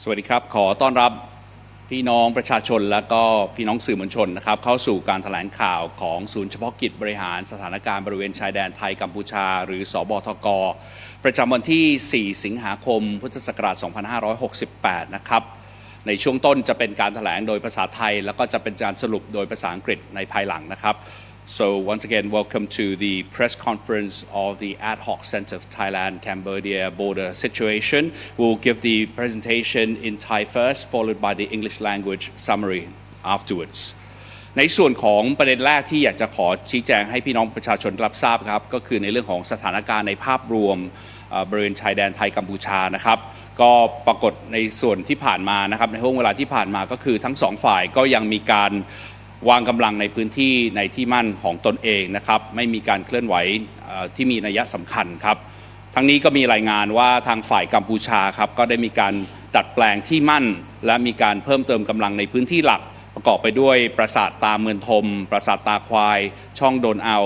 สวัสดีครับขอต้อนรับพี่น้องประชาชนและก็พี่น้องสื่อมวลชนนะครับเข้าสู่การแถลงข่าวของศูนย์เฉพาะกิจบริหารสถานการณ์บริเวณชายแดนไทยกัมพูชาหรือสบทกประจำวันที่ 4 สิงหาคม พุทธศักราช 2568 นะครับในช่วงต้นจะเป็นการแถลงโดยภาษาไทยแล้วก็จะเป็นการสรุปโดยภาษาอังกฤษในภายหลังนะครับSo once again, welcome to the press conference of the Ad Hoc Center of Thailand-Cambodia border situation. We'll give the presentation in Thai first, followed by the English language summary afterwards. ในส่วนของประเด็นแรกที่อยากจะขอชี้แจงให้พี่น้องประชาชนรับทราบครับก็คือในเรื่องของสถานการณ์ในภาพรวมบริเวณชายแดนไทยกัมพูชานะครับก็ปรากฏในส่วนที่ผ่านมานะครับในช่วงเวลาที่ผ่านมาก็คือทั้งสองฝ่ายก็ยังมีการวางกำลังในพื้นที่ในที่มั่นของตนเองนะครับไม่มีการเคลื่อนไหวที่มีนัยสำคัญครับทั้งนี้ก็มีรายงานว่าทางฝ่ายกัมพูชาครับก็ได้มีการดัดแปลงที่มั่นและมีการเพิ่มเติมกำลังในพื้นที่หลักประกอบไปด้วยปราสาทตาเมือนทมปราสาทตาควายช่องโดนเอา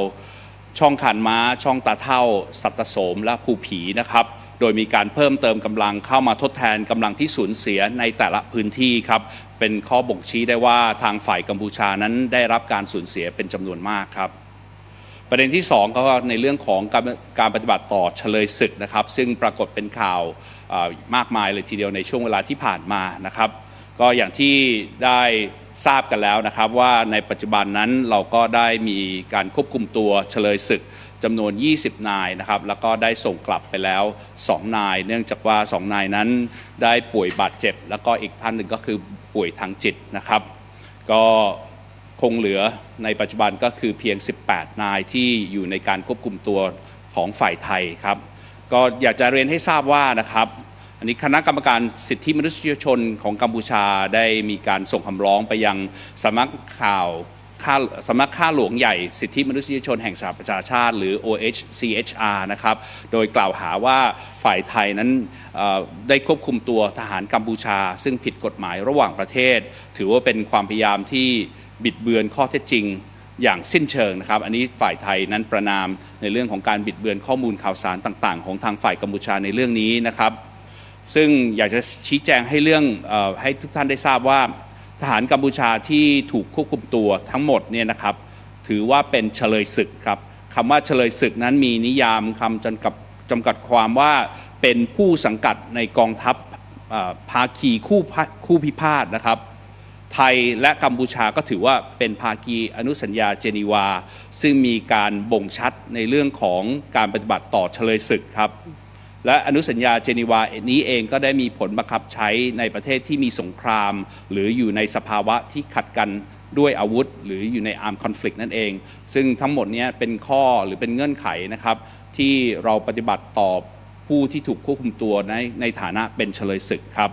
ช่องขานม้าช่องตาเท่าสัตตโสมและภูผีนะครับโดยมีการเพิ่มเติมกำลังเข้ามาทดแทนกำลังที่สูญเสียในแต่ละพื้นที่ครับเป็นข้อบ่งชี้ได้ว่าทางฝ่ายกัมพูชานั้นได้รับการสูญเสียเป็นจำนวนมากครับประเด็นที่2ก็ในเรื่องของการปฏิบัติต่อเฉลยศึกนะครับซึ่งปรากฏเป็นข่าวมากมายเลยทีเดียวในช่วงเวลาที่ผ่านมานะครับก็อย่างที่ได้ทราบกันแล้วนะครับว่าในปัจจุบันนั้นเราก็ได้มีการควบคุมตัวเฉลยศึกจำนวน20นายนะครับแล้วก็ได้ส่งกลับไปแล้ว2นายเนื่องจากว่า2นายนั้นได้ป่วยบาดเจ็บแล้วก็อีกท่านหนึ่งก็คือป่วยทางจิตนะครับก็คงเหลือในปัจจุบันก็คือเพียง18นายที่อยู่ในการควบคุมตัวของฝ่ายไทยครับก็อยากจะเรียนให้ทราบว่านะครับอันนี้คณะกรรมการสิทธิมนุษยชนของกัมพูชาได้มีการส่งคำร้องไปยังสำนักข้าหลวงใหญ่สิทธิมนุษยชนแห่งสหประชาชาติหรือ OHCHR นะครับโดยกล่าวหาว่าฝ่ายไทยนั้นได้ควบคุมตัวทหารกัมพูชาซึ่งผิดกฎหมายระหว่างประเทศถือว่าเป็นความพยายามที่บิดเบือนข้อเท็จจริงอย่างสิ้นเชิงนะครับอันนี้ฝ่ายไทยนั้นประณามในเรื่องของการบิดเบือนข้อมูลข่าวสารต่างๆของทางฝ่ายกัมพูชาในเรื่องนี้นะครับซึ่งอยากจะชี้แจงให้ทุกท่านได้ทราบว่าทหารกัมพูชาที่ถูกควบคุมตัวทั้งหมดเนี่ยนะครับถือว่าเป็นเฉลยศึกครับคำว่าเฉลยศึกนั้นมีนิยามคำจำกัดความว่าเป็นผู้สังกัดในกองทัพภาคีคู่พิพาทนะครับไทยและกัมพูชาก็ถือว่าเป็นภาคีอนุสัญญาเจนีวาซึ่งมีการบ่งชัดในเรื่องของการปฏิบัติต่อเฉลยศึกครับและอนุสัญญาเจนีวานี้เองก็ได้มีผลบังคับใช้ในประเทศที่มีสงครามหรืออยู่ในสภาวะที่ขัดกันด้วยอาวุธหรืออยู่ในอาร์มคอนฟลิกต์นั่นเองซึ่งทั้งหมดนี้เป็นข้อหรือเป็นเงื่อนไขนะครับที่เราปฏิบัติต่อผู้ที่ถูกควบคุมตัวในฐานะเป็นเฉลยศึกครับ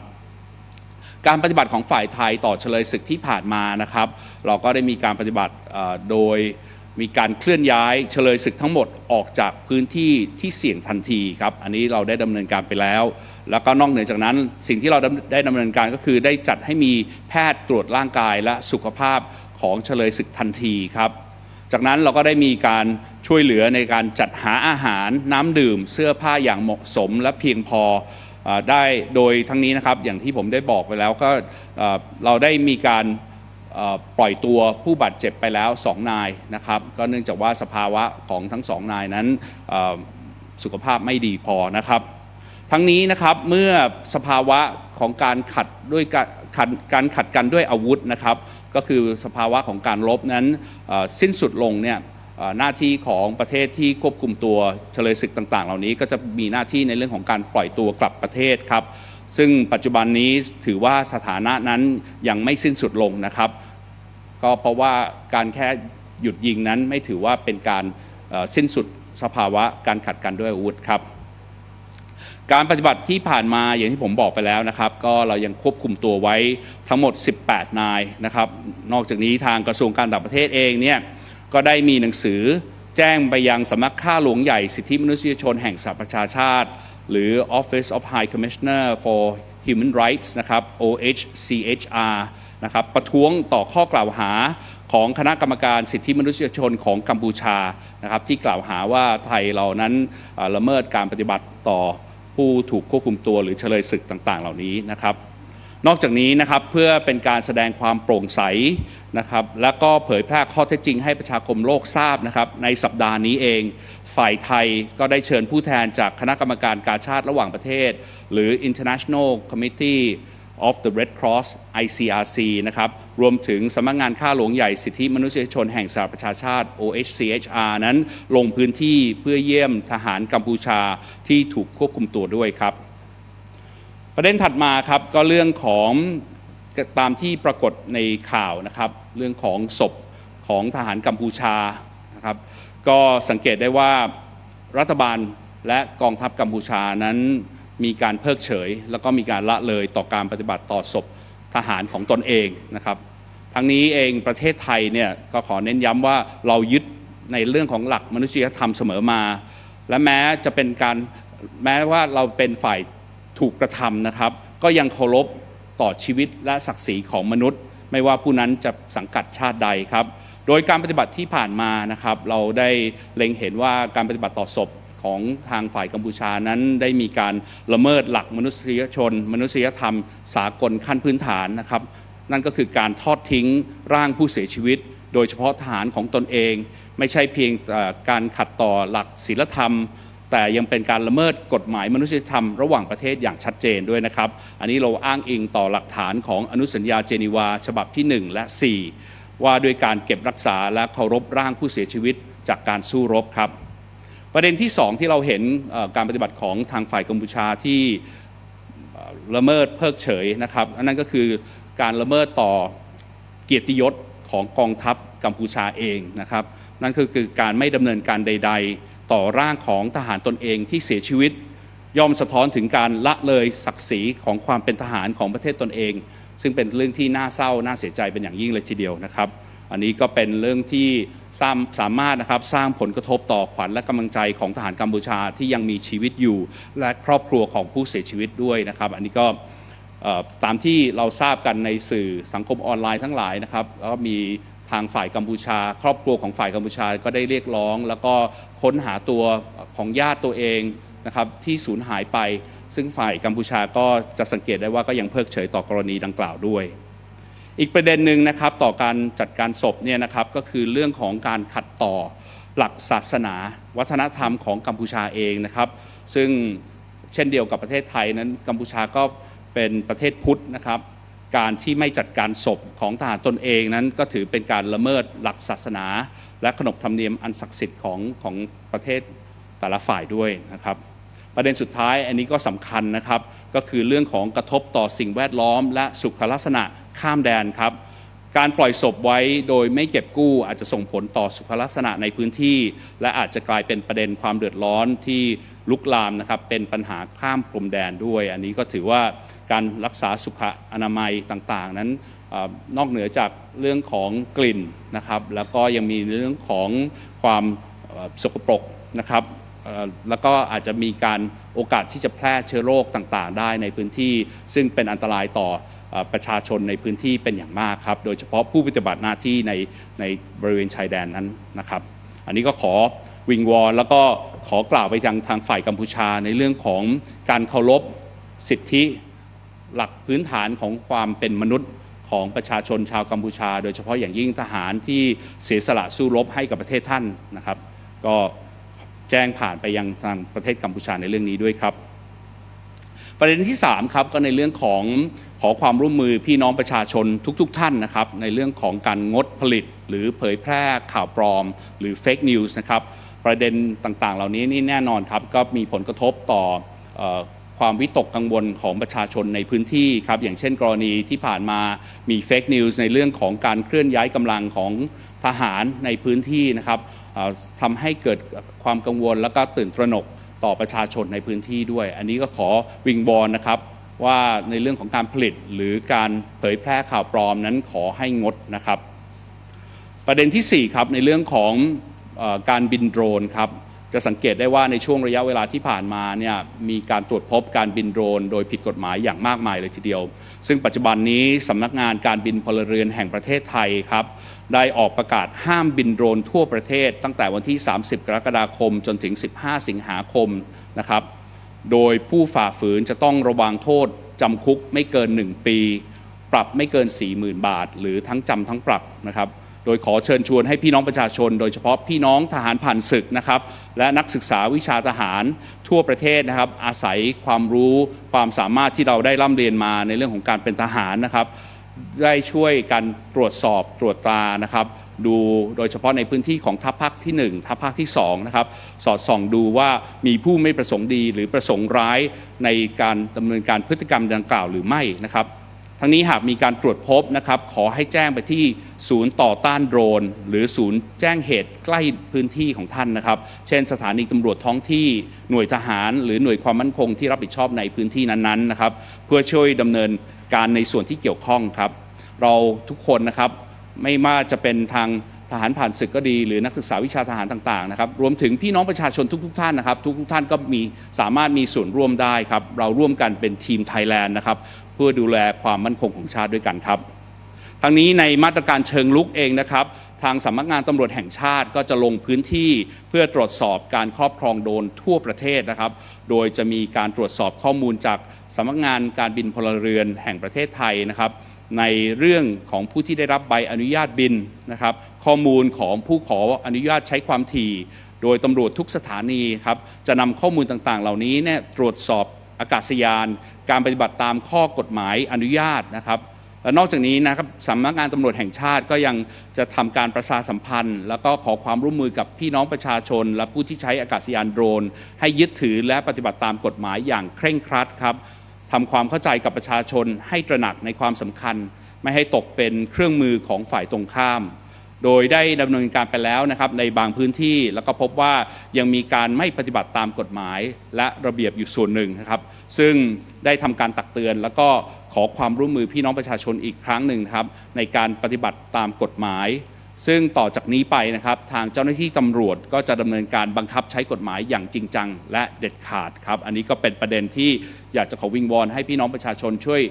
การปฏิบัติของฝ่ายไทยต่อเฉลยศึกที่ผ่านมานะครับเราก็ได้มีการปฏิบัติโดยมีการเคลื่อนย้ายเฉลยศึกทั้งหมดออกจากพื้นที่ที่เสี่ยงทันทีครับอันนี้เราได้ดำเนินการไปแล้วแล้วก็นอกเหนือจากนั้นสิ่งที่เราได้ดำเนินการก็คือได้จัดให้มีแพทย์ตรวจร่างกายและสุขภาพของเฉลยศึกทันทีครับจากนั้นเราก็ได้มีการช่วยเหลือในการจัดหาอาหารน้ำดื่มเสื้อผ้าอย่างเหมาะสมและเพียงพอได้โดยทั้งนี้นะครับอย่างที่ผมได้บอกไปแล้วก็เราได้มีการปล่อยตัวผู้บาดเจ็บไปแล้ว2นายนะครับก็เนื่องจากว่าสภาวะของทั้ง2นายนั้นสุขภาพไม่ดีพอนะครับทั้งนี้นะครับเมื่อสภาวะของการขัดกันด้วยอาวุธนะครับก็คือสภาวะของการรบนั้นสิ้นสุดลงเนี่ยหน้าที่ของประเทศที่ควบคุมตัวเฉลยศึกต่างๆเหล่านี้ก็จะมีหน้าที่ในเรื่องของการปล่อยตัวกลับประเทศครับซึ่งปัจจุบันนี้ถือว่าสถานะนั้นยังไม่สิ้นสุดลงนะครับก็เพราะว่าการแค่หยุดยิงนั้นไม่ถือว่าเป็นการสิ้นสุดสภาวะการขัดกันด้วยอาวุธครับการปฏิบัติที่ผ่านมาอย่างที่ผมบอกไปแล้วนะครับก็เรายังควบคุมตัวไว้ทั้งหมด18นายนะครับนอกจากนี้ทางกระทรวงการต่างประเทศเองเนี่ยก็ได้มีหนังสือแจ้งไปยังสำนักข้าหลวงใหญ่สิทธิมนุษยชนแห่งสหประชาชาติหรือ Office of High Commissioner for Human Rights นะครับ OHCHR นะครับประท้วงต่อข้อกล่าวหาของคณะกรรมการสิทธิมนุษยชนของกัมพูชานะครับที่กล่าวหาว่าไทยเรานั้นละเมิดการปฏิบัติต่อผู้ถูกควบคุมตัวหรือเฉลยศึกต่างๆเหล่านี้นะครับ นอกจากนี้นะครับเพื่อเป็นการแสดงความโปร่งใสนะครับและก็เผยแพร่ข้อเท็จจริงให้ประชาคมโลกทราบนะครับในสัปดาห์นี้เองฝ่ายไทยก็ได้เชิญผู้แทนจากคณะกรรมการกาชาดระหว่างประเทศหรือ International Committee of the Red Cross ICRC นะครับรวมถึงสำนักงานข้าหลวงใหญ่สิทธิมนุษยชนแห่งสหประชาชาติ OHCHR นั้นลงพื้นที่เพื่อเยี่ยมทหารกัมพูชาที่ถูกควบคุมตัวด้วยครับประเด็นถัดมาครับก็เรื่องของตามที่ปรากฏในข่าวนะครับเรื่องของศพของทหารกัมพูชานะครับก็สังเกตได้ว่ารัฐบาลและกองทัพกัมพูชานั้นมีการเพิกเฉยแล้วก็มีการละเลยต่อการปฏิบัติต่อศพทหารของตนเองนะครับทั้งนี้เองประเทศไทยเนี่ยก็ขอเน้นย้ำว่าเรายึดในเรื่องของหลักมนุษยธรรมเสมอมาและแม้ว่าเราเป็นฝ่ายถูกกระทำนะครับก็ยังเคารพต่อชีวิตและศักดิ์ศรีของมนุษย์ไม่ว่าผู้นั้นจะสังกัดชาติใดครับโดยการปฏิบัติที่ผ่านมานะครับเราได้เล็งเห็นว่าการปฏิบัติต่อศพของทางฝ่ายกัมพูชานั้นได้มีการละเมิดหลักมนุษยชนมนุษยธรรมสากลขั้นพื้นฐานนะครับนั่นก็คือการทอดทิ้งร่างผู้เสียชีวิตโดยเฉพาะทหารของตนเองไม่ใช่เพียงการขัดต่อหลักศีลธรรมแต่ยังเป็นการละเมิดกฎหมายมนุษยธรรมระหว่างประเทศอย่างชัดเจนด้วยนะครับอันนี้เราอ้างอิงต่อหลักฐานของอนุสัญญาเจนีวาฉบับที่1และ4ว่าด้วยการเก็บรักษาและเคารพร่างผู้เสียชีวิตจากการสู้รบครับประเด็นที่2ที่เราเห็นการปฏิบัติของทางฝ่ายกัมพูชาที่ละเมิดเพิกเฉยนะครับนั่นก็คือการละเมิดต่อเกียรติยศของกองทัพกัมพูชาเองนะครับนั่นคือการไม่ดำเนินการใดๆต่อร่างของทหารตนเองที่เสียชีวิตย่อมสะท้อนถึงการละเลยศักดิ์ศรีของความเป็นทหารของประเทศตนเองซึ่งเป็นเรื่องที่น่าเศร้าน่าเสียใจเป็นอย่างยิ่งเลยทีเดียวนะครับอันนี้ก็เป็นเรื่องที่สามารถนะครับสร้างผลกระทบต่อขวัญและกำลังใจของทหารกัมพูชาที่ยังมีชีวิตอยู่และครอบครัวของผู้เสียชีวิตด้วยนะครับอันนี้ก็ตามที่เราทราบกันในสื่อสังคมออนไลน์ทั้งหลายนะครับแล้วก็มีทางฝ่ายกัมพูชาครอบครัวของฝ่ายกัมพูชาก็ได้เรียกร้องแล้วก็ค้นหาตัวของญาติตัวเองนะครับที่สูญหายไปซึ่งฝ่ายกัมพูชาก็จะสังเกตได้ว่าก็ยังเพิกเฉยต่อกรณีดังกล่าวด้วยอีกประเด็นหนึ่งนะครับต่อการจัดการศพเนี่ยนะครับก็คือเรื่องของการขัดต่อหลักศาสนาวัฒนธรรมของกัมพูชาเองนะครับซึ่งเช่นเดียวกับประเทศไทยนั้นกัมพูชาก็เป็นประเทศพุทธนะครับการที่ไม่จัดการศพของทหารตนเองนั้นก็ถือเป็นการละเมิดหลักศาสนาและขนบธรรมเนียมอันศักดิ์สิทธิ์ของประเทศแต่ละฝ่ายด้วยนะครับประเด็นสุดท้ายอันนี้ก็สำคัญนะครับก็คือเรื่องของกระทบต่อสิ่งแวดล้อมและสุขลักษณะข้ามแดนครับการปล่อยศพไว้โดยไม่เก็บกู้อาจจะส่งผลต่อสุขลักษณะในพื้นที่และอาจจะกลายเป็นประเด็นความเดือดร้อนที่ลุกลามนะครับเป็นปัญหาข้ามพรมแดนด้วยอันนี้ก็ถือว่าการรักษาสุขอนามัยต่างๆนั้นนอกเหนือจากเรื่องของกลิ่นนะครับแล้วก็ยังมีเรื่องของความสกปรกนะครับแล้วก็อาจจะมีการโอกาสที่จะแพร่เชื้อโรคต่างๆได้ในพื้นที่ซึ่งเป็นอันตรายต่อประชาชนในพื้นที่เป็นอย่างมากครับโดยเฉพาะผู้ปฏิบัติหน้าที่ในบริเวณชายแดนนั้นนะครับอันนี้ก็ขอวิงวอนแล้วก็ขอกล่าวไปยังทางฝ่ายกัมพูชาในเรื่องของการเคารพสิทธิหลักพื้นฐานของความเป็นมนุษย์ของประชาชนชาวกัมพูชาโดยเฉพาะอย่างยิ่งทหารที่เสียสละสู้รบให้กับประเทศท่านนะครับก็แจ้งผ่านไปยังทางประเทศกัมพูชาในเรื่องนี้ด้วยครับประเด็นที่3ครับก็ในเรื่องของขอความร่วมมือพี่น้องประชาชนทุกท่านนะครับในเรื่องของการงดผลิตหรือเผยแพร่ข่าวปลอมหรือเฟกนิวส์นะครับประเด็นต่างๆเหล่านี้นี่แน่นอนครับก็มีผลกระทบต่อความวิตกกังวลของประชาชนในพื้นที่ครับอย่างเช่นกรณีที่ผ่านมามีเฟกนิวส์ในเรื่องของการเคลื่อนย้ายกำลังของทหารในพื้นที่นะครับทำให้เกิดความกังวลและก็ตื่นตระหนกต่อประชาชนในพื้นที่ด้วยอันนี้ก็ขอวิงวอนนะครับว่าในเรื่องของการผลิตหรือการเผยแพร่ข่าวปลอมนั้นขอให้งดนะครับประเด็นที่4ครับในเรื่องของการบินโดรนครับจะสังเกตได้ว่าในช่วงระยะเวลาที่ผ่านมาเนี่ยมีการตรวจพบการบินโดรนโดยผิดกฎหมายอย่างมากมายเลยทีเดียวซึ่งปัจจุบันนี้สำนักงานการบินพลเรือนแห่งประเทศไทยครับได้ออกประกาศห้ามบินโดรนทั่วประเทศตั้งแต่วันที่30 กรกฎาคมจนถึง15 สิงหาคมนะครับโดยผู้ฝ่าฝืนจะต้องระวังโทษ จำคุกไม่เกิน1 ปีปรับไม่เกิน 40,000 บาทหรือทั้งจำทั้งปรับนะครับโดยขอเชิญชวนให้พี่น้องประชาชนโดยเฉพาะพี่น้องทหารผ่านศึกนะครับและนักศึกษาวิชาทหารทั่วประเทศนะครับอาศัยความรู้ความสามารถที่เราได้ร่ำเรียนมาในเรื่องของการเป็นทหารนะครับได้ช่วยกันตรวจสอบตรวจตรานะครับดูโดยเฉพาะในพื้นที่ของทัพภาคที่1ทัพภาคที่2นะครับสอดส่องดูว่ามีผู้ไม่ประสงค์ดีหรือประสงค์ร้ายในการดำเนินการพฤติกรรมดังกล่าวหรือไม่นะครับทั้งนี้หากมีการตรวจพบนะครับขอให้แจ้งไปที่ศูนย์ต่อต้านโดรนหรือศูนย์แจ้งเหตุใกล้พื้นที่ของท่านนะครับเช่นสถานีตำรวจท้องที่หน่วยทหารหรือหน่วยความมั่นคงที่รับผิดชอบในพื้นที่นั้นๆนะครับเพื่อช่วยดำเนินการในส่วนที่เกี่ยวข้องครับเราทุกคนนะครับไม่ว่าจะเป็นทางทหารผ่านศึกก็ดีหรือนักศึกษาวิชาทหารต่างๆนะครับรวมถึงพี่น้องประชาชนทุกๆท่านนะครับทุกท่านก็สามารถมีส่วนร่วมได้ครับเราร่วมกันเป็นทีมไทยแลนด์นะครับเพื่อดูแลความมั่นคงของชาติด้วยกันครับทั้งนี้ในมาตรการเชิงลุกเองนะครับทางสำนักงานตำรวจแห่งชาติก็จะลงพื้นที่เพื่อตรวจสอบการครอบครองโดรนทั่วประเทศนะครับโดยจะมีการตรวจสอบข้อมูลจากสำนักงานการบินพลเรือนแห่งประเทศไทยนะครับในเรื่องของผู้ที่ได้รับใบอนุญาตบินนะครับข้อมูลของผู้ขออนุญาตใช้ความถี่โดยตำรวจทุกสถานีครับจะนำข้อมูลต่างๆเหล่านี้เนี่ยตรวจสอบอากาศยานการปฏิบัติตามข้อกฎหมายอนุญาตนะครับและนอกจากนี้นะครับสำนักงานตำรวจแห่งชาติก็ยังจะทำการประชาสัมพันธ์แล้วก็ขอความร่วมมือกับพี่น้องประชาชนและผู้ที่ใช้อากาศยานโดรนให้ยึดถือและปฏิบัติตามกฎหมายอย่างเคร่งครัดครับทำความเข้าใจกับประชาชนให้ตระหนักในความสำคัญไม่ให้ตกเป็นเครื่องมือของฝ่ายตรงข้ามโดยได้ดำเนินการไปแล้วนะครับในบางพื้นที่แล้วก็พบว่ายังมีการไม่ปฏิบัติตามกฎหมายและระเบียบอยู่ส่วนหนึ่งนะครับซึ่งได้ทำการตักเตือนแล้วก็ขอความร่วมมือพี่น้องประชาชนอีกครั้งหนึ่งครับในการปฏิบัติตามกฎหมายซึ่งต่อจากนี้ไปนะครับทางเจ้าหน้าที่ตำรวจก็จะดำเนินการบังคับใช้กฎหมายอย่างจริงจังและเด็ดขาดครับอันนี้ก็เป็นประเด็นที่อยากจะขอวิงวอนให้พี่น้องประชาชนช่วย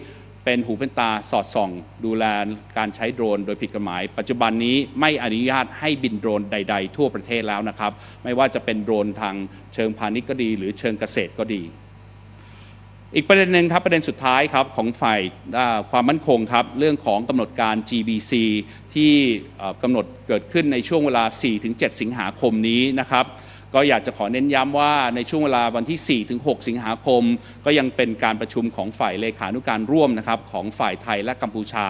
เป็นหูเป็นตาสอดส่องดูแลการใช้โดรนโดยผิดกฎหมายปัจจุบันนี้ไม่อนุญาตให้บินโดรนใดๆทั่วประเทศแล้วนะครับไม่ว่าจะเป็นโดรนทางเชิงพาณิชย์ก็ดีหรือเชิงเกษตรก็ดีอีกประเด็นหนึ่งครับประเด็นสุดท้ายครับของฝ่ายความมั่นคงครับเรื่องของกำหนดการ GBC ที่กำหนดเกิดขึ้นในช่วงเวลา 4-7 สิงหาคมนี้นะครับก็อยากจะขอเน้นย้ำว่าในช่วงเวลาวันที่ 4-6 สิงหาคมก็ยังเป็นการประชุมของฝ่ายเลขานุการร่วมนะครับของฝ่ายไทยและกัมพูชา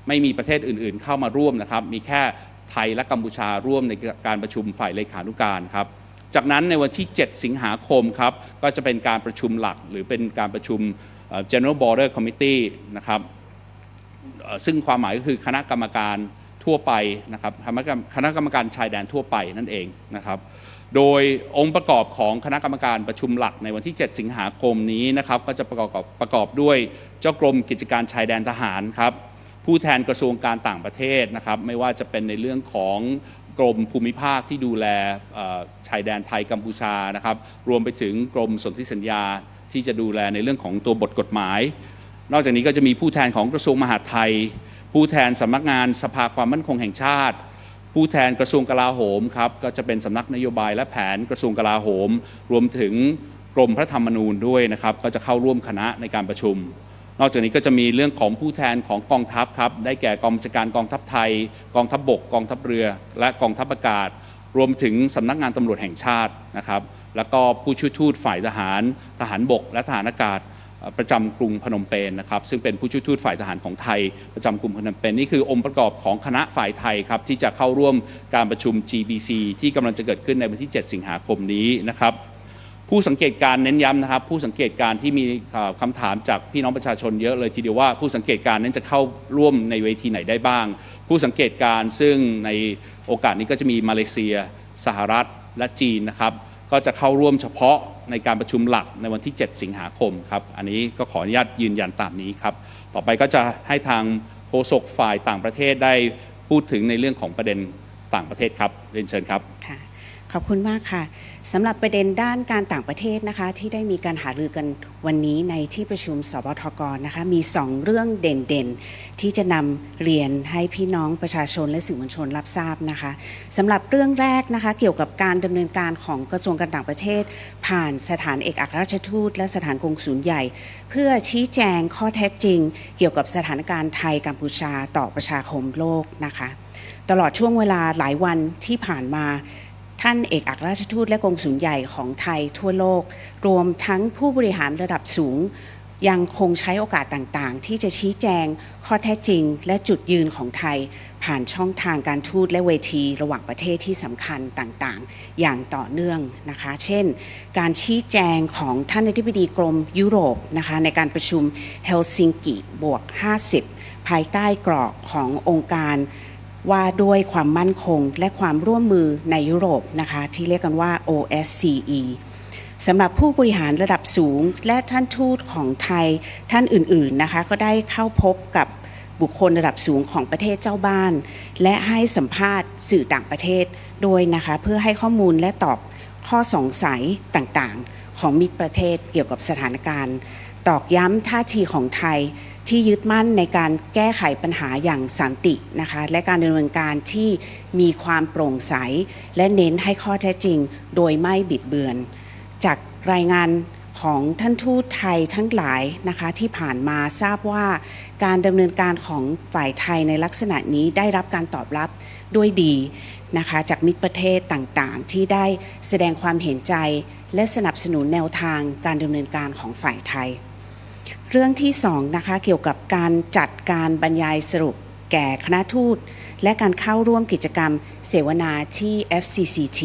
ไม่มีประเทศอื่นๆเข้ามาร่วมนะครับมีแค่ไทยและกัมพูชาร่วมในการประชุมฝ่ายเลขานุการครับจากนั้นในวันที่ 7 สิงหาคมครับก็จะเป็นการประชุมหลักหรือเป็นการประชุม General Border Committee นะครับซึ่งความหมายก็คือคณะกรรมการทั่วไปนะครับคณะกรรมการชายแดนทั่วไปนั่นเองนะครับโดยองค์ประกอบของคณะกรรมการประชุมหลักในวันที่ 7 สิงหาคมนี้นะครับก็จะประกอบด้วยเจ้ากรมกิจการชายแดนทหารครับผู้แทนกระทรวงการต่างประเทศนะครับไม่ว่าจะเป็นในเรื่องของกรมภูมิภาคที่ดูแลชายแดนไทยกัมพูชานะครับรวมไปถึงกรมสนธิสัญญาที่จะดูแลในเรื่องของตัวบทกฎหมายนอกจากนี้ก็จะมีผู้แทนของกระทรวงมหาดไทยผู้แทนสำนักงานสภาความมั่นคงแห่งชาติผู้แทนกระทรวงกลาโหมครับก็จะเป็นสำนักนโยบายและแผนกระทรวงกลาโหมรวมถึงกรมพระธรรมนูญด้วยนะครับก็จะเข้าร่วมคณะในการประชุมนอกจากนี้ก็จะมีเรื่องของผู้แทนของกองทัพครับได้แก่กองบัญชาการกองทัพไทยกองทัพบกกองทัพเรือและกองทัพอากาศรวมถึงสำนักงานตำรวจแห่งชาตินะครับแล้วก็ผู้ช่วยทูตฝ่ายทหารบกและทหารอากาศประจำกรุงพนมเปญนะครับซึ่งเป็นผู้ช่วยทูตฝ่ายทหารของไทยประจำกรุงพนมเปญนี่คือองค์ประกอบของคณะฝ่ายไทยครับที่จะเข้าร่วมการประชุม GBC ที่กำลังจะเกิดขึ้นในวันที่ 7 สิงหาคมนี้นะครับผู้สังเกตการเน้นย้ำนะครับผู้สังเกตการที่มีคำถามจากพี่น้องประชาชนเยอะเลยทีเดียวว่าผู้สังเกตการนั้นจะเข้าร่วมในเวทีไหนได้บ้างผู้สังเกตการซึ่งในโอกาสนี้ก็จะมีมาเลเซียสหรัฐและจีนนะครับก็จะเข้าร่วมเฉพาะในการประชุมหลักในวันที่ 7 สิงหาคมครับอันนี้ก็ขออนุญาตยืนยันตามนี้ครับต่อไปก็จะให้ทางโฆษกฝ่ายต่างประเทศได้พูดถึงในเรื่องของประเด็นต่างประเทศครับเรียนเชิญครับ ขอบคุณมากค่ะสำหรับประเด็นด้านการต่างประเทศนะคะที่ได้มีการหารือกันวันนี้ในที่ประชุมสบทกนะคะมี2เรื่องเด่นๆที่จะนำเรียนให้พี่น้องประชาชนและสื่อมวลชนรับทราบนะคะสำหรับเรื่องแรกนะคะเกี่ยวกับการดำเนินการของกระทรวงการต่างประเทศผ่านสถานเอกอัครราชทูตและสถานกงสุลใหญ่เพื่อชี้แจงข้อเท็จจริงเกี่ยวกับสถานการณ์ไทยกัมพูชาต่อประชาคมโลกนะคะตลอดช่วงเวลาหลายวันที่ผ่านมาท่านเอกอัครราชทูตและกงสุลใหญ่ของไทยทั่วโลกรวมทั้งผู้บริหารระดับสูงยังคงใช้โอกาสต่างๆที่จะชี้แจงข้อเท็จจริงและจุดยืนของไทยผ่านช่องทางการทูตและเวทีระหว่างประเทศที่สำคัญต่างๆอย่างต่อเนื่องนะคะเช่นการชี้แจงของท่านอธิบดีกรมยุโรปนะคะในการประชุมเฮลซิงกิ+50ภายใต้กรอบขององค์การว่าด้วยความมั่นคงและความร่วมมือในยุโรปนะคะที่เรียกกันว่า OSCE สำหรับผู้บริหารระดับสูงและท่านทูตของไทยท่านอื่นๆนะคะก็ได้เข้าพบกับบุคคลระดับสูงของประเทศเจ้าบ้านและให้สัมภาษณ์สื่อต่างประเทศด้วยนะคะเพื่อให้ข้อมูลและตอบข้อสงสัยต่างๆของมิตรประเทศเกี่ยวกับสถานการณ์ตอกย้ำท่าทีของไทยที่ยึดมั่นในการแก้ไขปัญหาอย่างสันตินะคะและการดำเนินการที่มีความโปร่งใสและเน้นให้ข้อเท็จจริงโดยไม่บิดเบือนจากรายงานของท่านทูตไทยทั้งหลายนะคะที่ผ่านมาทราบว่าการดำเนินการของฝ่ายไทยในลักษณะนี้ได้รับการตอบรับด้วยดีนะคะจากมิตรประเทศต่างๆที่ได้แสดงความเห็นใจและสนับสนุนแนวทางการดำเนินการของฝ่ายไทยเรื่องที่2นะคะเกี่ยวกับการจัดการบรรยายสรุปแก่คณะทูตและการเข้าร่วมกิจกรรมเสวนาที่ FCCT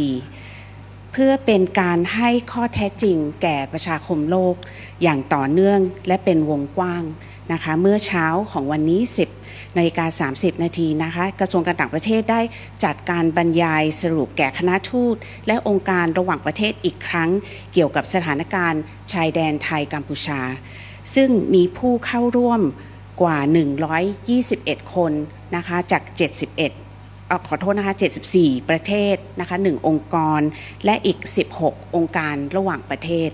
เพื่อเป็นการให้ข้อเท็จจริงแก่ประชาคมโลกอย่างต่อเนื่องและเป็นวงกว้างนะคะเมื่อเช้าของวันนี้ 10:30 นาทีนะคะกระทรวงการต่างประเทศได้จัดการบรรยายสรุปแก่คณะทูตและองค์การระหว่างประเทศอีกครั้งเกี่ยวกับสถานการณ์ชายแดนไทยกัมพูชาซึ่งมีผู้เข้าร่วมกว่า121คนนะคะจาก74 ประเทศนะคะ1องค์กรและอีก16องค์การระหว่างประเทศ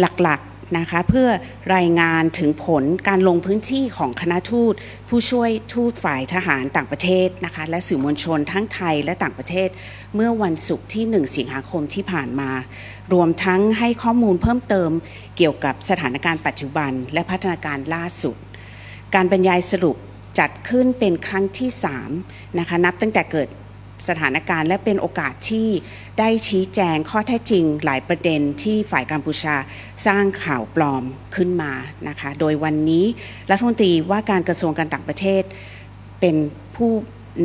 หลักๆนะคะเพื่อรายงานถึงผลการลงพื้นที่ของคณะทูตผู้ช่วยทูตฝ่ายทหารต่างประเทศนะคะและสื่อมวลชนทั้งไทยและต่างประเทศเมื่อวันศุกร์ที่1 สิงหาคมที่ผ่านมารวมทั้งให้ข้อมูลเพิ่มเติมเกี่ยวกับสถานการณ์ปัจจุบันและพัฒนาการล่าสุดการบรรยายสรุปจัดขึ้นเป็นครั้งที่3นะคะนับตั้งแต่เกิดสถานการณ์และเป็นโอกาสที่ได้ชี้แจงข้อเท็จจริงหลายประเด็นที่ฝ่ายกัมพูชาสร้างข่าวปลอมขึ้นมานะคะโดยวันนี้รัฐมนตรีว่าการกระทรวงการต่างประเทศเป็นผู้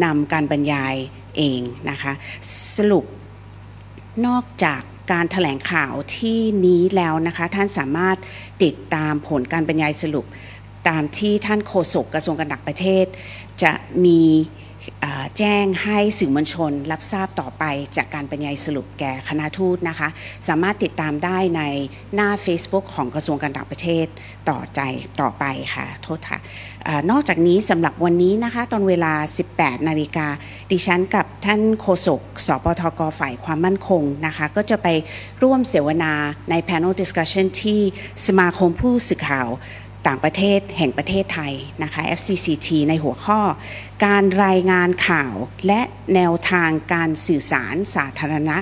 นำการบรรยายเองนะคะสรุปนอกจากการแถลงข่าวที่นี้แล้วนะคะท่านสามารถติดตามผลการบรรยายสรุปตามที่ท่านโฆษกกระทรวงการต่างประเทศจะมีแจ้งให้สื่อมวลชนรับทราบต่อไปจากการบรรยายสรุปแก่คณะทูตนะคะสามารถติดตามได้ในหน้า Facebook ของกระทรวงการต่างประเทศต่อไปค่ะโทษค่ะนอกจากนี้สำหรับวันนี้นะคะตอนเวลา 18 นาฬิกาดิฉันกับท่านโฆษกสบทกฝ่ายความมั่นคงนะคะก็จะไปร่วมเสวนาใน Panel Discussion ที่สมาคมผู้สื่อข่าวต่างประเทศแห่งประเทศไทยนะคะ FCCT ในหัวข้อการรายงานข่าวและแนวทางการสื่อสารสาธารณะ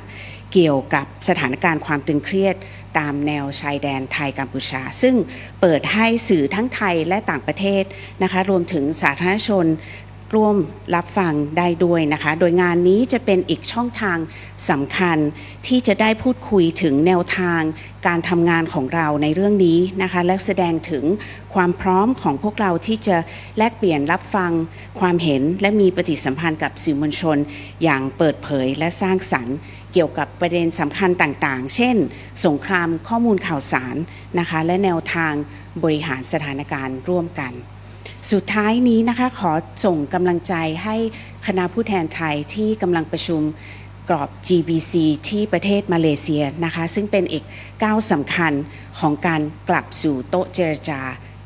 เกี่ยวกับสถานการณ์ความตึงเครียดตามแนวชายแดนไทยกัมพูชาซึ่งเปิดให้สื่อทั้งไทยและต่างประเทศนะคะรวมถึงสาธารณชนร่วมรับฟังได้ด้วยนะคะโดยงานนี้จะเป็นอีกช่องทางสำคัญที่จะได้พูดคุยถึงแนวทางการทำงานของเราในเรื่องนี้นะคะและแสดงถึงความพร้อมของพวกเราที่จะแลกเปลี่ยนรับฟังความเห็นและมีปฏิสัมพันธ์กับสื่อมวลชนอย่างเปิดเผยและสร้างสรรค์เกี่ยวกับประเด็นสำคัญต่างๆเช่นสงครามข้อมูลข่าวสารนะคะและแนวทางบริหารสถานการณ์ร่วมกันสุดท้ายนี้นะคะขอส่งกำลังใจให้คณะผู้แทนไทยที่กำลังประชุมกรอบ GBC ที่ประเทศมาเลเซียนะคะซึ่งเป็นอีกก้าวสำคัญของการกลับสู่โต๊ะเจรจา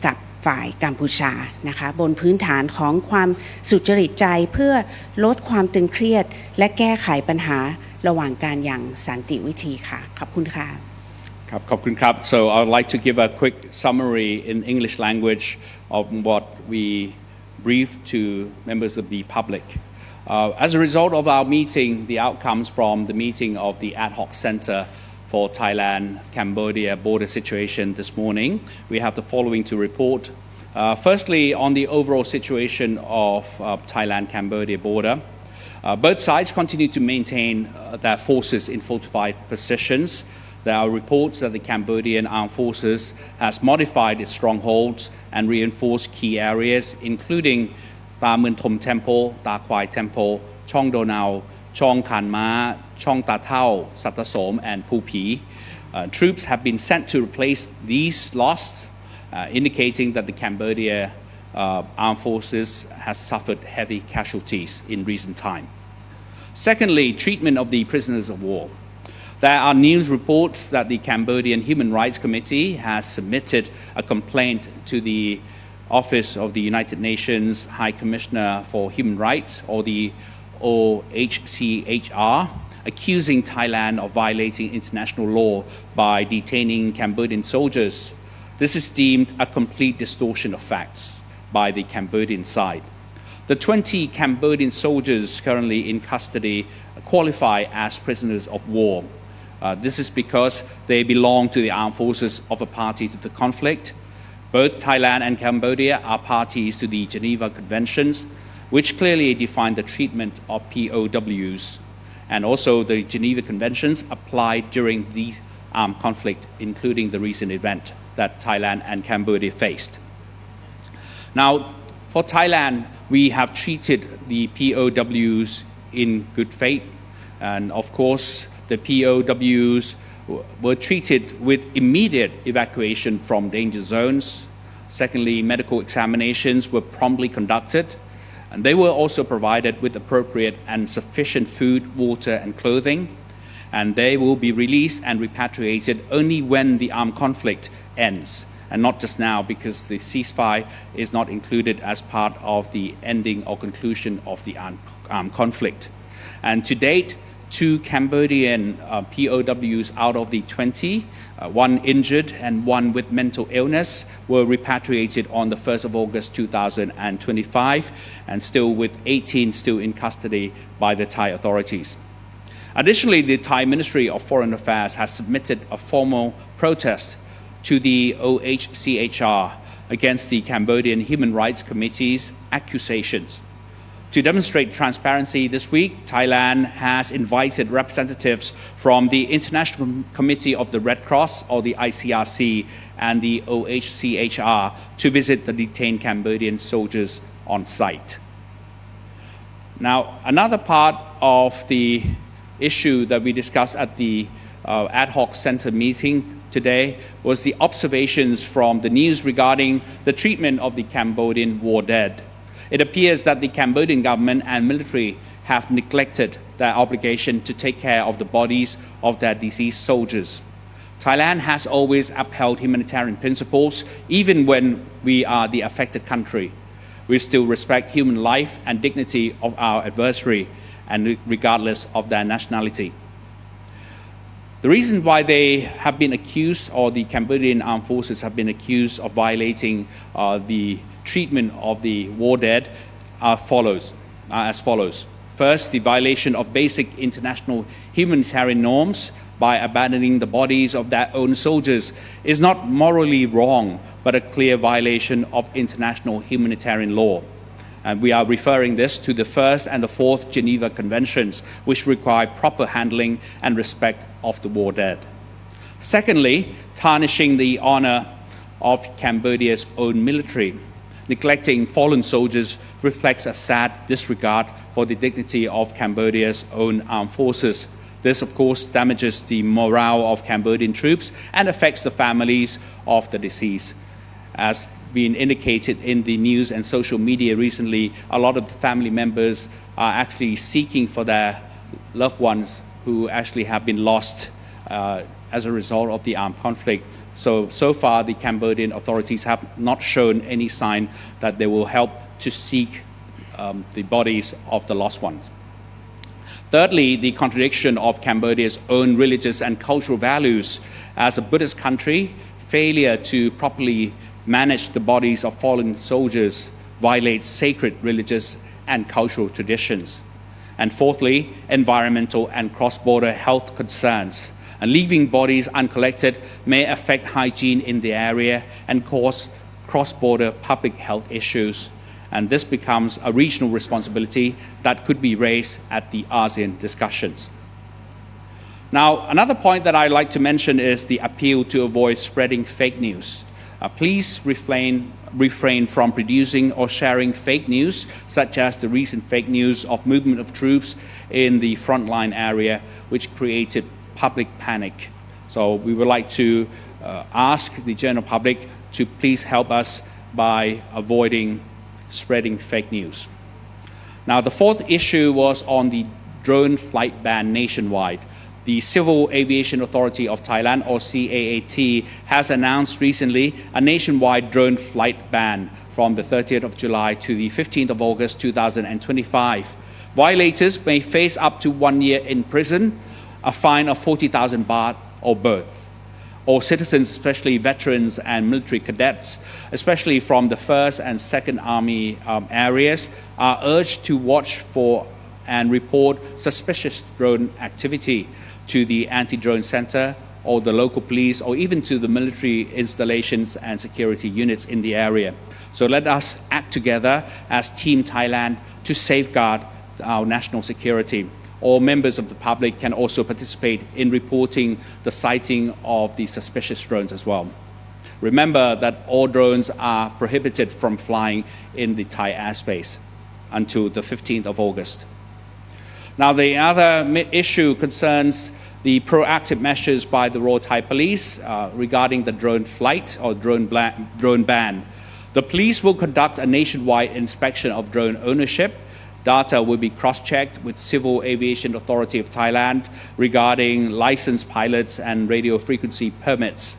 กับ ฝ่ายกัมพูชานะคะบนพื้นฐานของความสุจริตใจเพื่อลดความตึงเครียดและแก้ไขปัญหาระหว่างการอย่างสันติวิธีค่ะขอบคุณค่ะครับขอบคุณครับ So I would like to give a quick summary in English language of what we briefed to members of the public. As a result of our meeting, the outcomes from the meeting of the Ad Hoc Center for Thailand-Cambodia border situation this morning, we have the following to report. Firstly, on the overall situation of Thailand-Cambodia border, both sides continue to maintain their forces in fortified positions. There are reports that the Cambodian armed forces has modified its strongholds and reinforced key areas, including Ta Mun Thom Temple, Ta Kwai Temple, Chong Donau, Chong Khan Ma, Chong Ta Thao, Satasom, and Phu Phi. Troops have been sent to replace these lost, indicating that the Cambodia armed forces has suffered heavy casualties in recent time. Secondly, treatment of the prisoners of war. There are news reports that the Cambodian Human Rights Committee has submitted a complaint to the Office of the United Nations High Commissioner for Human Rights, or the OHCHR, accusing Thailand of violating international law by detaining Cambodian soldiers. This is deemed a complete distortion of facts by the Cambodian side. The 20 Cambodian soldiers currently in custody qualify as prisoners of war. This is because they belong to the armed forces of a party to the conflict. Both Thailand and Cambodia are parties to the Geneva Conventions, which clearly define the treatment of POWs. And also the Geneva Conventions applied during these armed conflict, including the recent event that Thailand and Cambodia faced. Now, for Thailand, we have treated the POWs in good faith, and of course, the POWs were treated with immediate evacuation from danger zones. Secondly, medical examinations were promptly conducted, and they were also provided with appropriate and sufficient food, water, and clothing, and they will be released and repatriated only when the armed conflict ends, and not just now because the ceasefire is not included as part of the ending or conclusion of the armed conflict. And to date, 2 Cambodian POWs out of the 20, one injured and one with mental illness, were repatriated on the 1st of August 2025, and still with 18 still in custody by the Thai authorities. Additionally, the Thai Ministry of Foreign Affairs has submitted a formal protest to the OHCHR against the Cambodian Human Rights Committee's accusations. To demonstrate transparency this week, Thailand has invited representatives from the International Committee of the Red Cross, or the ICRC, and the OHCHR to visit the detained Cambodian soldiers on site. Now, another part of the issue that we discussed at the ad hoc center meeting today was the observations from the news regarding the treatment of the Cambodian war dead. It appears that the Cambodian government and military have neglected their obligation to take care of the bodies of their deceased soldiers. Thailand has always upheld humanitarian principles, even when we are the affected country. We still respect human life and dignity of our adversary, and regardless of their nationality. The reason why they have been accused, or the Cambodian armed forces have been accused of violating the treatment of the war dead are as follows. First, the violation of basic international humanitarian norms by abandoning the bodies of their own soldiers is not morally wrong, but a clear violation of international humanitarian law. And we are referring this to the first and the fourth Geneva Conventions, which require proper handling and respect of the war dead. Secondly, tarnishing the honor of Cambodia's own military. Neglecting fallen soldiers reflects a sad disregard for the dignity of Cambodia's own armed forces. This, of course, damages the morale of Cambodian troops and affects the families of the deceased. As been indicated in the news and social media recently, a lot of the family members are actually seeking for their loved ones who actually have been lost as a result of the armed conflict So far, the Cambodian authorities have not shown any sign that they will help to seek the bodies of the lost ones. Thirdly, the contradiction of Cambodia's own religious and cultural values as a Buddhist country, failure to properly manage the bodies of fallen soldiers violates sacred religious and cultural traditions. And fourthly, environmental and cross-border health concerns. And leaving bodies uncollected may affect hygiene in the area and cause cross-border public health issues. And this becomes a regional responsibility that could be raised at the ASEAN discussions. Now, another point that I'd like to mention is the appeal to avoid spreading fake news. Please refrain from producing or sharing fake news, such as the recent fake news of movement of troops in the frontline area, which created public panic. So we would like to ask the general public to please help us by avoiding spreading fake news. Now, the fourth issue was on the drone flight ban nationwide. The Civil Aviation Authority of Thailand, or CAAT, has announced recently a nationwide drone flight ban from the 30th of July to the 15th of August 2025. Violators may face up to 1 year in prison, a fine of 40,000 baht or both. All citizens, especially veterans and military cadets, especially from the 1st and 2nd Army areas, are urged to watch for and report suspicious drone activity to the anti-drone center or the local police or even to the military installations and security units in the area. So let us act together as Team Thailand to safeguard our national security. All members of the public can also participate in reporting the sighting of the suspicious drones as well. Remember that all drones are prohibited from flying in the Thai airspace until the 15th of August. Now, the other issue concerns the proactive measures by the Royal Thai Police regarding the drone flight or drone ban. The police will conduct a nationwide inspection of drone ownership. Data will be cross-checked with Civil Aviation Authority of Thailand regarding licensed pilots and radio frequency permits.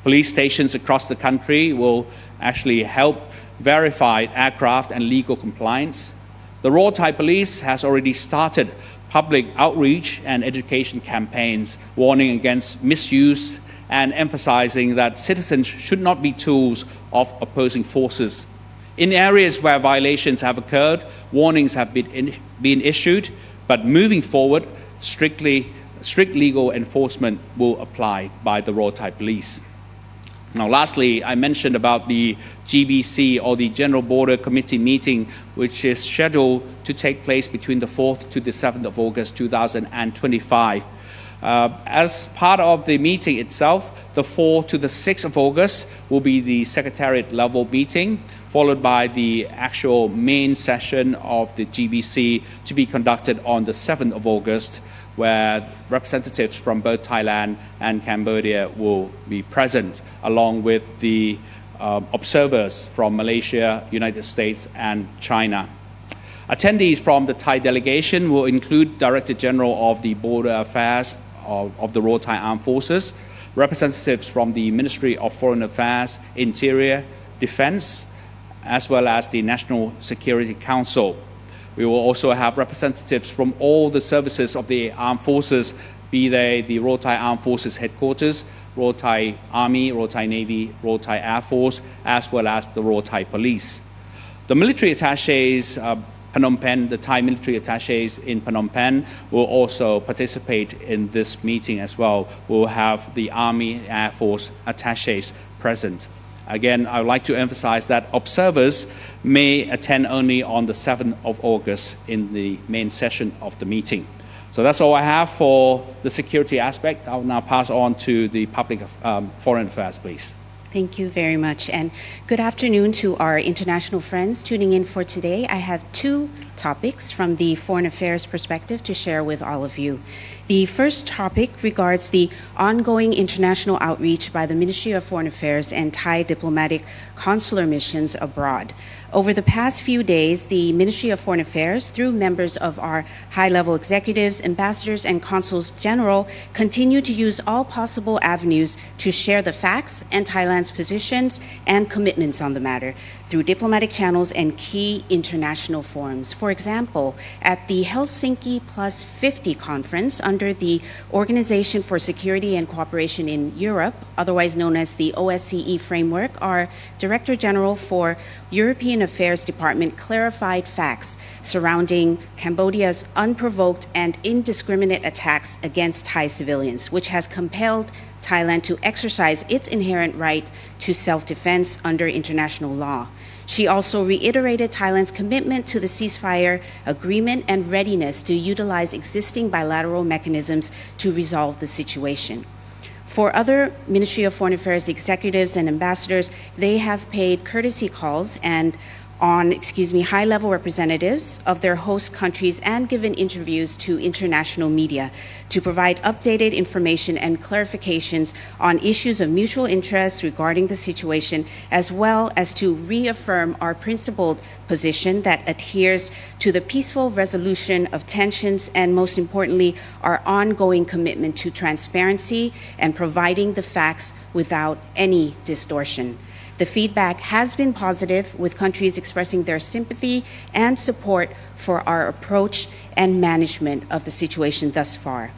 Police stations across the country will actually help verify aircraft and legal compliance. The Royal Thai Police has already started public outreach and education campaigns warning against misuse and emphasizing that citizens should not be tools of opposing forces. In areas where violations have occurred, warnings have been issued, but moving forward, strict legal enforcement will apply by the Royal Thai Police. Now, lastly, I mentioned about the GBC or the General Border Committee meeting, which is scheduled to take place between the 4th to the 7th of August 2025. As part of the meeting itself, the 4th to the 6th of August will be the Secretariat level meeting, followed by the actual main session of the GBC to be conducted on the 7th of August, where representatives from both Thailand and Cambodia will be present, along with the observers from Malaysia, United States, and China. Attendees from the Thai delegation will include Director General of the Border Affairs of the Royal Thai Armed Forces, representatives from the Ministry of Foreign Affairs, Interior, Defense, as well as the National Security Council. We will also have representatives from all the services of the armed forces, be they the Royal Thai Armed Forces Headquarters, Royal Thai Army, Royal Thai Navy, Royal Thai Air Force, as well as the Royal Thai Police. The military attaches, Phnom Penh, the Thai military attaches in Phnom Penh will also participate in this meeting as well. We'll have the Army, Air Force attaches present. Again, I would like to emphasize that observers may attend only on the 7th of August in the main session of the meeting. So that's all I have for the security aspect. I'll now pass on to the public foreign affairs, please. Thank you very much, and good afternoon to our international friends tuning in for today. I have two topics from the foreign affairs perspective to share with all of you. The first topic regards the ongoing international outreach by the Ministry of Foreign Affairs and Thai diplomatic consular missions abroad. Over the past few days, the Ministry of Foreign Affairs, through members of our high-level executives, ambassadors, and consuls general, continue to use all possible avenues to share the facts and Thailand's positions and commitments on the matter through diplomatic channels and key international forums. For example, at the Helsinki Plus 50 conference under the Organization for Security and Cooperation in Europe, otherwise known as the OSCE framework, our Director General for European Affairs Department clarified facts surrounding Cambodia's unprovoked and indiscriminate attacks against Thai civilians, which has compelled Thailand to exercise its inherent right to self-defense under international law. She also reiterated Thailand's commitment to the ceasefire agreement and readiness to utilize existing bilateral mechanisms to resolve the situation. For other Ministry of Foreign Affairs executives and ambassadors, they have paid courtesy calls and on high-level representatives of their host countries and given interviews to international media to provide updated information and clarifications on issues of mutual interest regarding the situation, as well as to reaffirm our principled position that adheres to the peaceful resolution of tensions and, most importantly, our ongoing commitment to transparency and providing the facts without any distortion. The feedback has been positive, with countries expressing their sympathy and support for our approach and management of the situation thus far.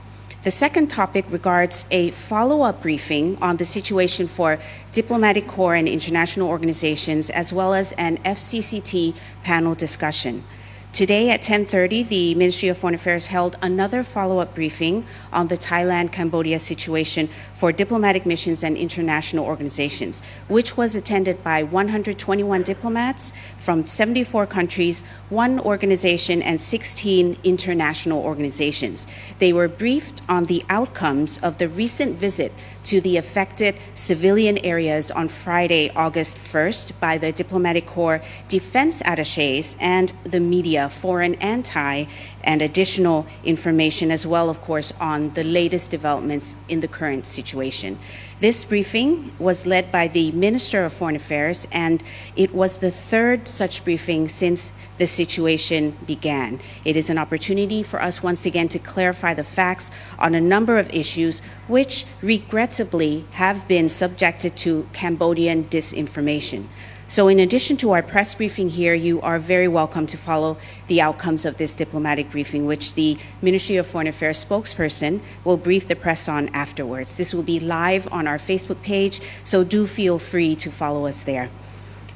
The second topic regards a follow-up briefing on the situation for diplomatic corps and international organizations, as well as an FCCT panel discussion. Today at 10:30, the Ministry of Foreign Affairs held another follow-up briefing on the Thailand-Cambodia situation for diplomatic missions and international organizations, which was attended by 121 diplomats from 74 countries, 1 organization, and 16 international organizations. They were briefed on the outcomes of the recent visit to the affected civilian areas on Friday, August 1st, by the Diplomatic Corps defense attachés and the media, foreign and Thai, and additional information as well, of course, on the latest developments in the current situation. This briefing was led by the Minister of Foreign Affairs, and it was the third such briefing since the situation began. It is an opportunity for us once again to clarify the facts on a number of issues which regrettably have been subjected to Cambodian disinformation. So in addition to our press briefing here, you are very welcome to follow the outcomes of this diplomatic briefing, which the Ministry of Foreign Affairs spokesperson will brief the press on afterwards. This will be live on our Facebook page, so do feel free to follow us there.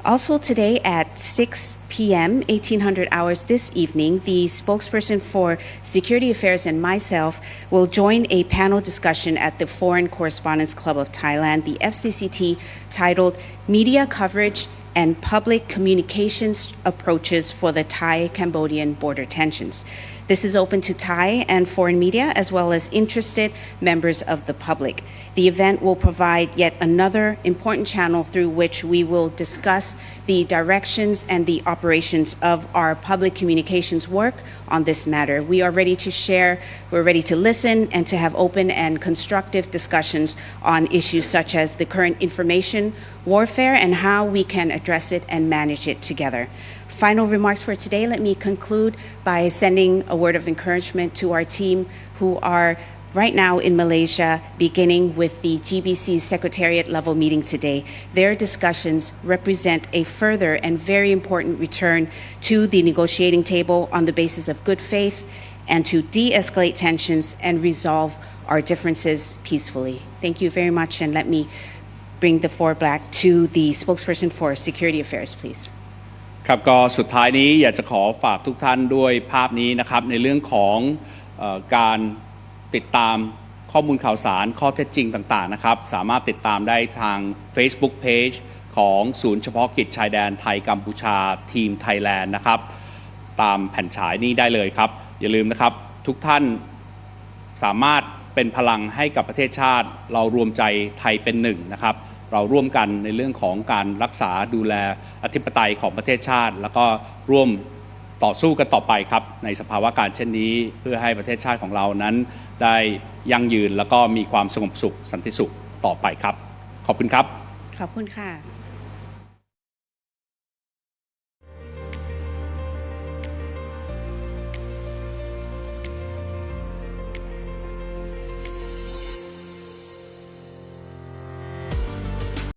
Also today at 6 p.m., 1800 hours this evening, the spokesperson for Security Affairs and myself will join a panel discussion at the Foreign Correspondents Club of Thailand, the FCCT, titled Media Coverage and Public Communications Approaches for the Thai-Cambodian Border Tensions. This is open to Thai and foreign media as well as interested members of the public. The event will provide yet another important channel through which we will discuss the directions and the operations of our public communications work on this matter. We are ready to share, we're ready to listen, and to have open and constructive discussions on issues such as the current information warfare and how we can address it and manage it together. Final remarks for today, let me conclude by sending a word of encouragement to our team who are right now in Malaysia, beginning with the GBC Secretariat level meeting today. Their discussions represent a further and very important return to the negotiating table on the basis of good faith and to de-escalate tensions and resolve our differences peacefully. Thank you very much, and let me bring the floor back to the spokesperson for Security Affairs, please. ครับก็สุดท้ายนี้อยากจะขอฝากทุกท่านด้วยภาพนี้นะครับในเรื่องของการติดตามข้อมูลข่าวสารข้อเท็จจริงต่างๆนะครับสามารถติดตามได้ทาง Facebook Page ของศูนย์เฉพาะกิจชายแดนไทยกัมพูชาทีมไทยแลนด์นะครับตามแผ่นฉายนี้ได้เลยครับอย่าลืมนะครับทุกท่านสามารถเป็นพลังให้กับประเทศชาติเรารวมใจไทยเป็นหนึ่งนะครับเราร่วมกันในเรื่องของการรักษาดูแลอธิปไตยของประเทศชาติแล้วก็ร่วมต่อสู้กันต่อไปครับในสภาวะการเช่นนี้เพื่อให้ประเทศชาติของเรานั้น ได้ยั่งยืนแล้วก็มีความสงบสุขสันติสุขต่อไปครับขอบคุณครับขอบคุณค่ะ